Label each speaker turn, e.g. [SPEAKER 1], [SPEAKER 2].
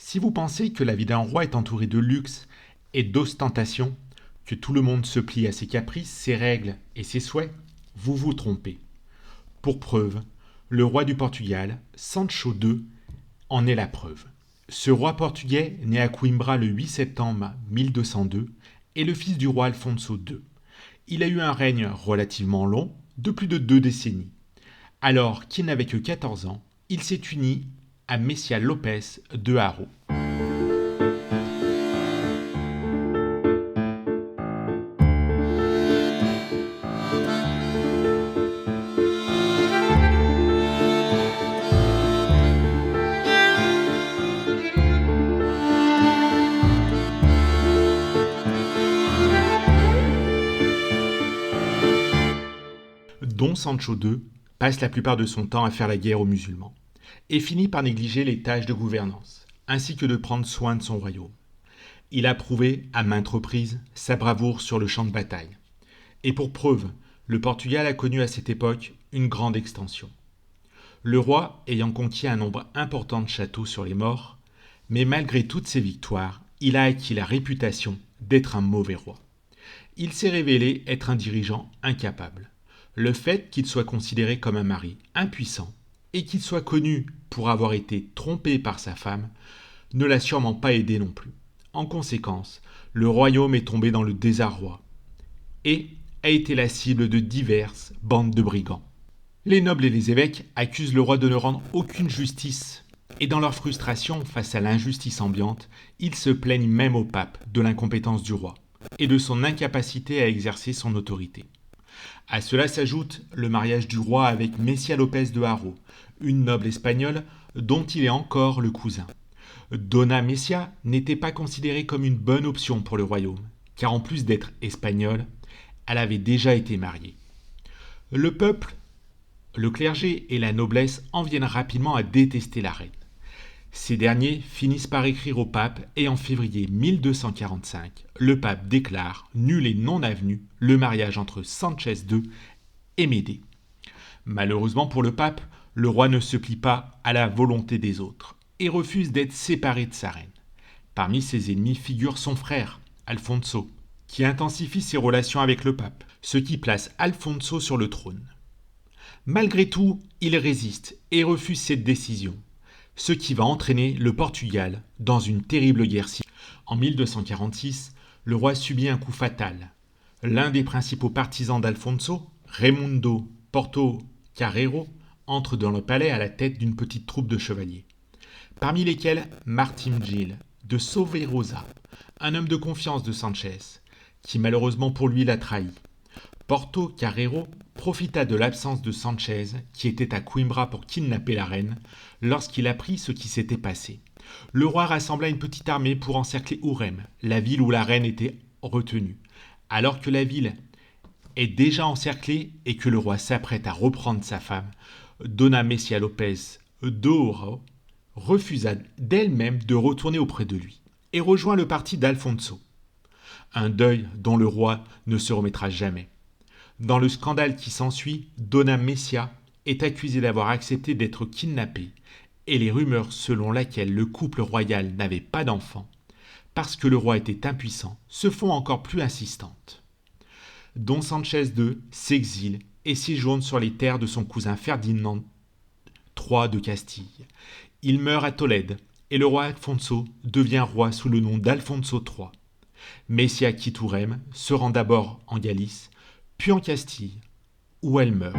[SPEAKER 1] Si vous pensez que la vie d'un roi est entourée de luxe et d'ostentation, que tout le monde se plie à ses caprices, ses règles et ses souhaits, vous vous trompez. Pour preuve, le roi du Portugal, Sancho II, en est la preuve. Ce roi portugais, né à Coimbra le 8 septembre 1202, est le fils du roi Alfonso II. Il a eu un règne relativement long, de plus de 2 décennies. Alors qu'il n'avait que 14 ans, il s'est uni à Messia Lopes de Haro. Don Sancho II passe la plupart de son temps à faire la guerre aux musulmans et finit par négliger les tâches de gouvernance, ainsi que de prendre soin de son royaume. Il a prouvé à maintes reprises sa bravoure sur le champ de bataille. Et pour preuve, le Portugal a connu à cette époque une grande extension. Le roi ayant conquis un nombre important de châteaux sur les morts, mais malgré toutes ses victoires, il a acquis la réputation d'être un mauvais roi. Il s'est révélé être un dirigeant incapable. Le fait qu'il soit considéré comme un mari impuissant et qu'il soit connu pour avoir été trompé par sa femme ne l'a sûrement pas aidé non plus. En conséquence, le royaume est tombé dans le désarroi et a été la cible de diverses bandes de brigands. Les nobles et les évêques accusent le roi de ne rendre aucune justice et dans leur frustration face à l'injustice ambiante, ils se plaignent même au pape de l'incompétence du roi et de son incapacité à exercer son autorité. À cela s'ajoute le mariage du roi avec Messia Lopes de Haro, une noble espagnole dont il est encore le cousin. Dona Messia n'était pas considérée comme une bonne option pour le royaume, car en plus d'être espagnole, elle avait déjà été mariée. Le peuple, le clergé et la noblesse en viennent rapidement à détester la reine. Ces derniers finissent par écrire au pape et en février 1245, le pape déclare nul et non avenu le mariage entre Sanchez II et Médée. Malheureusement pour le pape, le roi ne se plie pas à la volonté des autres et refuse d'être séparé de sa reine. Parmi ses ennemis figure son frère, Alfonso, qui intensifie ses relations avec le pape, ce qui place Alfonso sur le trône. Malgré tout, il résiste et refuse cette décision, ce qui va entraîner le Portugal dans une terrible guerre civile. En 1246, le roi subit un coup fatal. L'un des principaux partisans d'Alfonso, Raimundo Portocarrero, entre dans le palais à la tête d'une petite troupe de chevaliers, parmi lesquels Martim Gil de Soverosa, un homme de confiance de Sanchez, qui malheureusement pour lui l'a trahi. Portocarrero profita de l'absence de Sanchez, qui était à Coimbra pour kidnapper la reine, lorsqu'il apprit ce qui s'était passé. Le roi rassembla une petite armée pour encercler Ourem, la ville où la reine était retenue. Alors que la ville est déjà encerclée et que le roi s'apprête à reprendre sa femme, Dona Messia Lopes d'Ouro refusa d'elle-même de retourner auprès de lui et rejoint le parti d'Alfonso. Un deuil dont le roi ne se remettra jamais. Dans le scandale qui s'ensuit, Dona Messia est accusée d'avoir accepté d'être kidnappée et les rumeurs selon lesquelles le couple royal n'avait pas d'enfant, parce que le roi était impuissant, se font encore plus insistantes. Don Sanchez II s'exile et séjourne sur les terres de son cousin Ferdinand III de Castille. Il meurt à Tolède et le roi Alfonso devient roi sous le nom d'Alfonso III. Messia quitte Ourem, se rend d'abord en Galice, puis en Castille, où elle meurt.